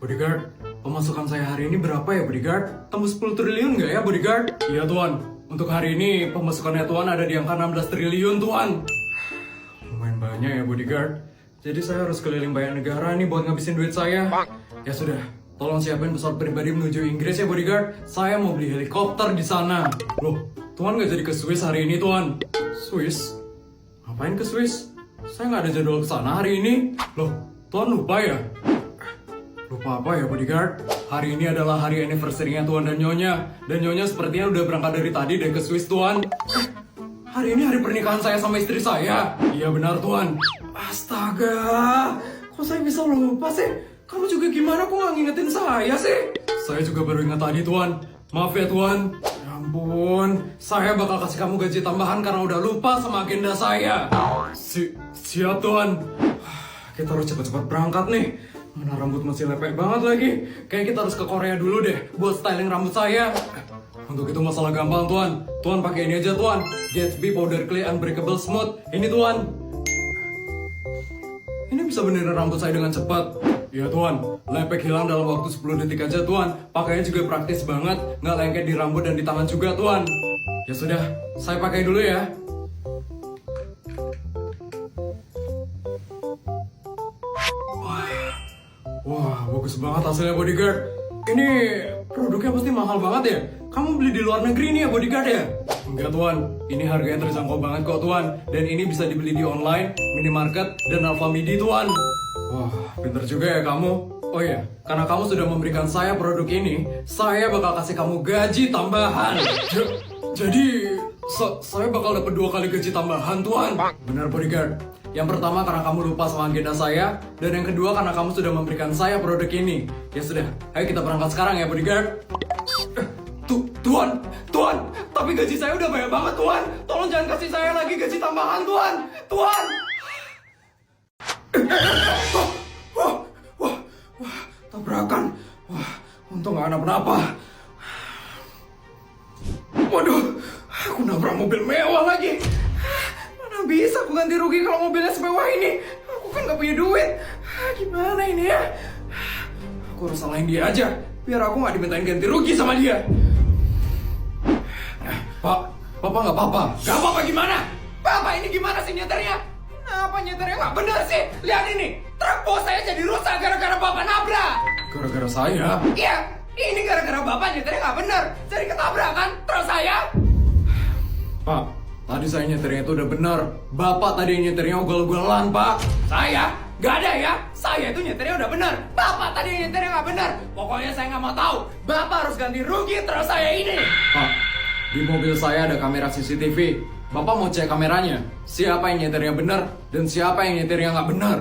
Bodyguard, pemasukan saya hari ini berapa ya bodyguard? Tembus 10 triliun nggak ya bodyguard? Iya tuan, untuk hari ini pemasukannya tuan ada di angka 16 triliun tuan. Lumayan banyak ya bodyguard. Jadi saya harus keliling banyak negara nih buat ngabisin duit saya. Ya sudah, tolong siapin pesawat pribadi menuju Inggris ya bodyguard. Saya mau beli helikopter di sana. Loh, tuan nggak jadi ke Swiss hari ini tuan? Swiss? Ngapain ke Swiss? Saya nggak ada jadwal ke sana hari ini. Loh, tuan lupa ya? Lupa apa ya bodyguard? Hari ini adalah hari anniversary-nya tuan dan nyonya. Dan nyonya sepertinya udah berangkat dari tadi deh ke Swiss tuan. Hari ini hari pernikahan saya sama istri saya. Iya benar tuan. Astaga, kok saya bisa lupa sih? Kamu juga gimana kok nggak ngingetin saya sih? Saya juga baru ingat tadi tuan. Maaf ya tuan. Ya ampun, saya bakal kasih kamu gaji tambahan karena udah lupa sama agenda saya. Siap tuan. Kita harus cepat-cepat berangkat nih. Mana rambut masih lepek banget lagi. Kayaknya kita harus ke Korea dulu deh buat styling rambut saya. Untuk itu masalah gampang tuan. Tuan pakai ini aja tuan. Gatsby Powder Clay Unbreakable Smooth. Ini tuan. Ini bisa benerin rambut saya dengan cepat. Ya tuan, lepek hilang dalam waktu 10 detik aja tuan. Pakainya juga praktis banget. Nggak lengket di rambut dan di tangan juga tuan. Ya sudah, saya pakai dulu ya. Wah, bagus banget hasilnya bodyguard. Ini produknya pasti mahal banget ya? Kamu beli di luar negeri nih ya bodyguard ya? Enggak tuan, ini harganya terjangkau banget kok tuan. Dan ini bisa dibeli di online, minimarket, dan Alfamidi tuan. Wah, pinter juga ya kamu. Oh iya, karena kamu sudah memberikan saya produk ini, saya bakal kasih kamu gaji tambahan. Jadi, saya bakal dapat 2 kali gaji tambahan tuan. Benar bodyguard. Yang pertama karena kamu lupa sama agenda saya, dan yang kedua karena kamu sudah memberikan saya produk ini. Ya sudah, ayo kita berangkat sekarang ya bodyguard. Tuan, tapi gaji saya udah banyak banget tuan. Tolong jangan kasih saya lagi gaji tambahan tuan. Wah, tabrakan. Wah, untung gak kenapa-napa. Waduh, aku nabrak mobil mewah lagi. Mana bisa aku ganti rugi kalau mobilnya semewah ini? Aku kan gak punya duit. Gimana ini ya? Aku harus salahin dia aja, biar aku gak dimintain ganti rugi sama dia. Pak, Bapak nggak apa-apa? Gak apa-apa gimana? Bapak ini gimana sih nyetirnya? Kenapa nyetirnya nggak bener sih? Lihat ini, truk bos saya jadi rusak gara-gara Bapak nabrak. Gara-gara saya? Iya, ini gara-gara Bapak nyetirnya nggak bener, jadi ketabrak kan truk saya. Pak, tadi saya nyetirnya itu udah bener. Bapak tadi nyetirnya ugal-ugalan, Pak. Saya? Gak ada ya, saya itu nyetirnya udah bener. Bapak tadi nyetirnya nggak bener. Pokoknya saya nggak mau tahu. Bapak harus ganti rugi truk saya ini. Pak, di mobil saya ada kamera CCTV. Bapak mau cek kameranya. Siapa yang nyetirnya benar dan siapa yang nyetirnya nggak benar.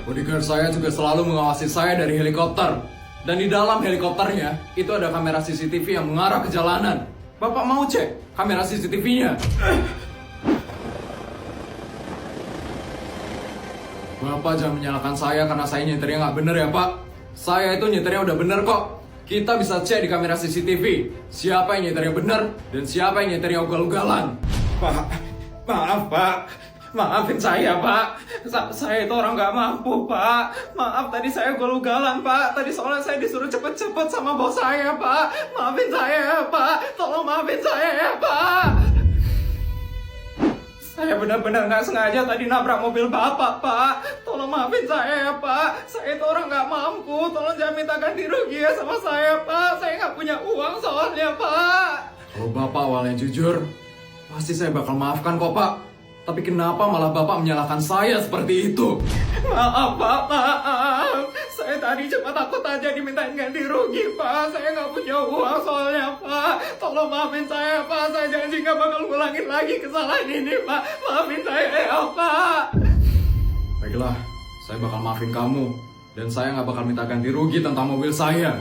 Bodyguard saya juga selalu mengawasi saya dari helikopter. Dan di dalam helikopternya itu ada kamera CCTV yang mengarah ke jalanan. Bapak mau cek kamera CCTV-nya? Bapak jangan menyalahkan saya karena saya nyetirnya nggak benar ya Pak. Saya itu nyetirnya udah benar kok. Kita bisa cek di kamera CCTV siapa yang nyetirnya benar dan siapa yang nyetirnya ugal-ugalan. Pak, maaf Pak, maafin saya Pak. Saya itu orang nggak mampu Pak. Maaf tadi saya ugal-ugalan Pak. Tadi soalnya saya disuruh cepet-cepet sama bos saya Pak. Maafin saya ya Pak. Tolong maafin saya ya Pak. Saya benar-benar nggak sengaja tadi nabrak mobil Bapak, Pak. Tolong maafin saya ya, Pak. Saya itu orang nggak mampu. Tolong jangan minta ganti rugi ya sama saya, Pak. Saya nggak punya uang soalnya, Pak. Kalau Bapak awalnya jujur, pasti saya bakal maafkan kok, Pak. Tapi kenapa malah Bapak menyalahkan saya seperti itu? Maaf, Pak, maaf. Saya tadi cuma takut aja dimintain ganti rugi, Pak. Saya nggak punya uang soalnya, Pak. Tolong maafin saya, Pak. Saya janji nggak bakal ulangin lagi kesalahan ini, Pak. Maafin saya ya, Pak. Baiklah, saya bakal maafin kamu. Dan saya nggak bakal minta ganti rugi tentang mobil saya.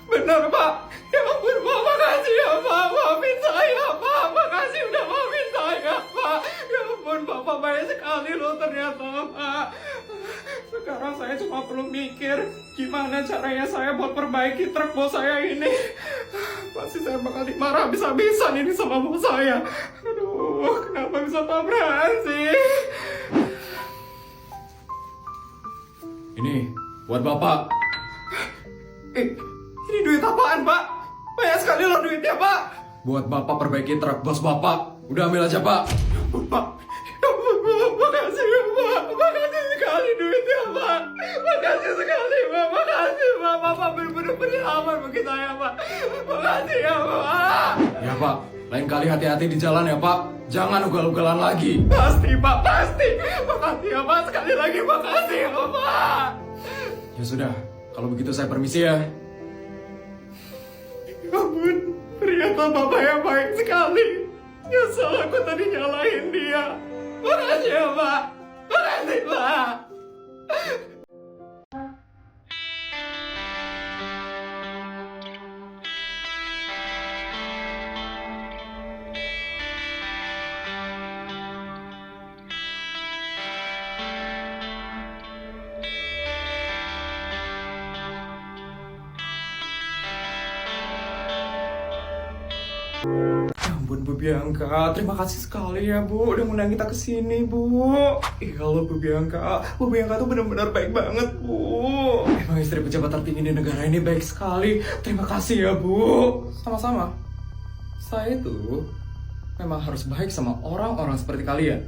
Bener, Pak. Ya ampun, Pak. Makasih ya, Pak. Maafin saya, Pak. Makasih udah maafin saya, Pak. Ya ampun, Bapak baik sekali loh ternyata, Pak. Sekarang saya cuma perlu mikir gimana caranya saya buat perbaiki truk bos saya ini. Pasti saya bakal dimarah habis-habisan ini sama bos saya. Aduh, kenapa bisa tabrakan sih? Ini buat Bapak. Ini duit apaan, Pak? Banyak sekali loh duitnya, Pak. Buat Bapak perbaiki truk bos Bapak. Udah ambil aja, Pak. Pak. Makasih ya, Pak. Makasih sekali duitnya, Pak. Makasih sekali, Pak. Makasih, Pak. Bapak benar-benar beriman bagi saya, Pak. Makasih ya, Pak. Ya, Pak. Lain kali hati-hati di jalan ya, Pak. Jangan ugal-ugalan lagi. Pasti, Pak. Pasti. Makasih ya, Pak. Sekali lagi makasih ya, Pak. Ya sudah. Kalau begitu saya permisi ya. Ya ampun. Ternyata Bapak yang baik sekali. Nyesel aku tadi nyalahin dia. Makasih ya, Pak. Makasih, Pak. Ya ampun Bu Bianca, terima kasih sekali ya Bu udah ngundang kita ke sini Bu. Iya loh Bu Bianca tuh benar-benar baik banget Bu. Emang istri pejabat tertinggi di negara ini baik sekali. Terima kasih ya Bu. Sama-sama. Saya tuh memang harus baik sama orang-orang seperti kalian.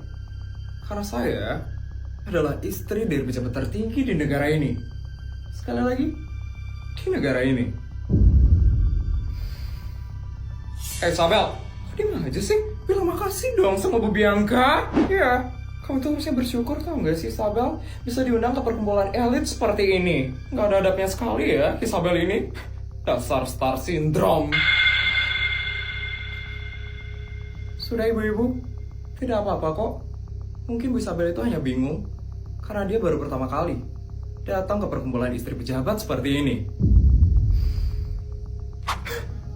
Karena saya adalah istri dari pejabat tertinggi di negara ini. Sekali lagi, di negara ini. Isabel, kok diem aja sih? Bilang makasih dong sama Bu Bianca. Ya, kamu tuh harusnya bersyukur tau gak sih Isabel? Bisa diundang ke perkumpulan elit seperti ini. Gak ada adabnya sekali ya Isabel ini. Dasar star syndrome. Sudah ibu-ibu, tidak apa-apa kok. Mungkin Bu Isabel itu hanya bingung karena dia baru pertama kali datang ke perkumpulan istri pejabat seperti ini.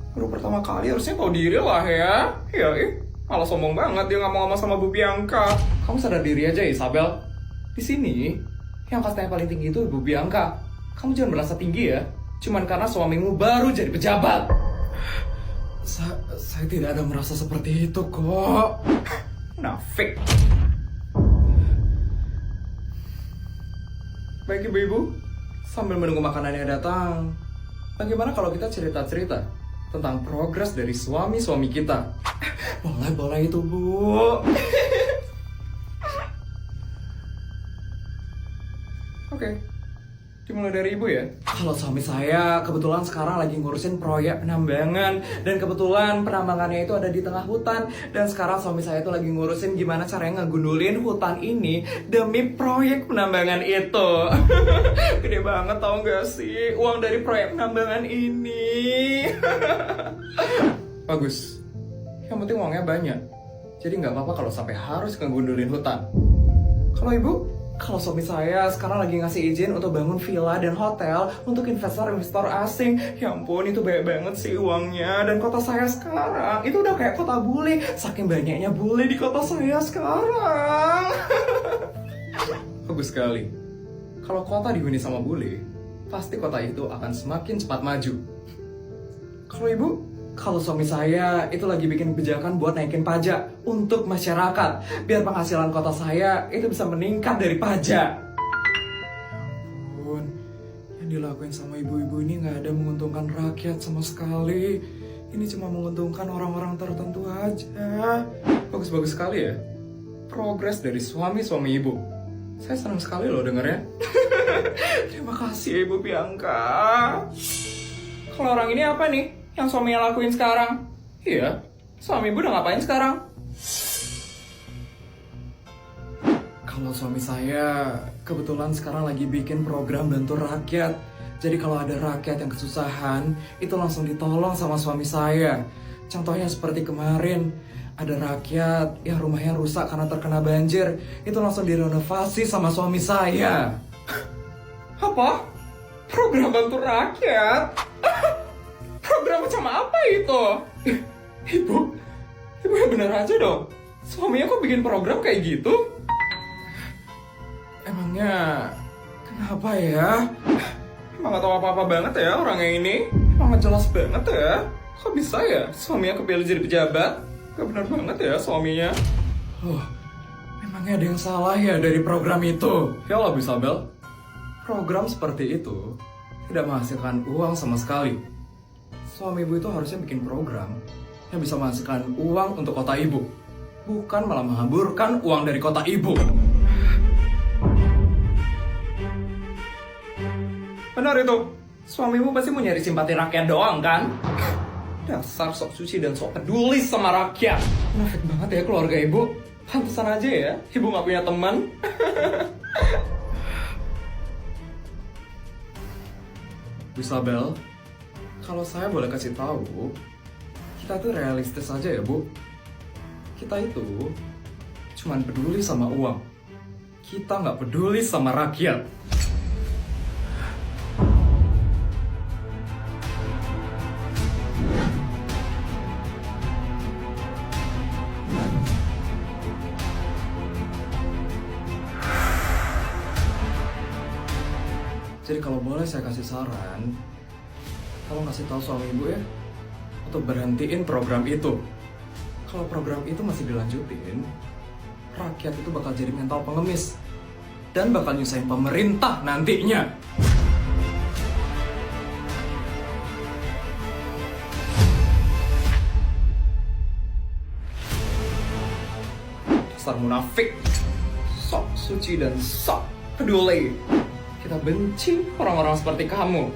Baru pertama kali harusnya tahu diri lah ya. Ya, malah sombong banget dia nggak mau ngomong sama Bu Bianca. Kamu sadar diri aja Isabel. Di sini yang kastanya paling tinggi itu Bu Bianca. Kamu jangan merasa tinggi ya. Cuman karena suamimu baru jadi pejabat. Saya tidak ada merasa seperti itu kok. Nafik. Baik ibu-ibu, sambil menunggu makanannya datang, bagaimana kalau kita cerita-cerita tentang progres dari suami-suami kita? Boleh itu Bu. Oke, dimulai dari ibu ya. Kalau suami saya kebetulan sekarang lagi ngurusin proyek penambangan. Dan kebetulan penambangannya itu ada di tengah hutan. Dan sekarang suami saya itu lagi ngurusin gimana caranya ngegundulin hutan ini demi proyek penambangan itu. Gede banget tau gak sih uang dari proyek penambangan ini. Bagus. Yang penting uangnya banyak. Jadi gak apa-apa kalau sampai harus ngegundulin hutan. Kalau ibu, kalau suami saya sekarang lagi ngasih izin untuk bangun villa dan hotel untuk investor-investor asing. Ya ampun, itu banyak banget sih uangnya. Dan kota saya sekarang itu udah kayak kota bule. Saking banyaknya bule di kota saya sekarang. Bagus sekali. Kalau kota dihuni sama bule, pasti kota itu akan semakin cepat maju. Kalau ibu, kalau suami saya itu lagi bikin kebijakan buat naikin pajak untuk masyarakat, biar penghasilan kota saya itu bisa meningkat dari pajak. Ya ampun, yang dilakuin sama ibu-ibu ini nggak ada menguntungkan rakyat sama sekali. Ini cuma menguntungkan orang-orang tertentu aja. Bagus-bagus sekali ya, progres dari suami-suami ibu. Saya senang sekali loh dengarnya. Terima kasih Ibu Bianca. Kalau orang ini apa nih yang suaminya lakuin sekarang? Iya, suami ibu udah ngapain sekarang? Kalau suami saya kebetulan sekarang lagi bikin program bantu rakyat. Jadi kalau ada rakyat yang kesusahan, itu langsung ditolong sama suami saya. Contohnya seperti kemarin, ada rakyat yang rumahnya rusak karena terkena banjir, itu langsung direnovasi sama suami saya. Apa? Program bantu rakyat? Program macam apa itu? Ibu yang bener aja dong. Suaminya kok bikin program kayak gitu? Emangnya kenapa ya? Emang gak tahu apa-apa banget ya orangnya ini. Emang gak jelas banget ya. Kok bisa ya suaminya kepilih jadi pejabat? Gak bener banget ya suaminya. Memangnya ada yang salah ya dari program itu? Ya Allah Bu Isabel, Program seperti itu tidak menghasilkan uang sama sekali. Suami ibu itu harusnya bikin program yang bisa menghasilkan uang untuk kota ibu, bukan malah menghamburkan uang dari kota ibu. Benar itu, suamimu pasti mau nyari simpati rakyat doang kan? Dasar sok suci dan sok peduli sama rakyat. Munafik banget ya keluarga ibu. Pantesan aja ya, ibu gak punya teman. Bu Isabel, kalau saya boleh kasih tahu, kita tuh realistis aja ya bu. Kita itu cuman peduli sama uang. Kita nggak peduli sama rakyat. Jadi kalau boleh saya kasih saran, tolong kasih tahu suami ibu ya, untuk berhentiin program itu. Kalau program itu masih dilanjutin, rakyat itu bakal jadi mental pengemis dan bakal nyusahin pemerintah nantinya. Dasar munafik, sok suci dan sok peduli. Kita benci orang-orang seperti kamu.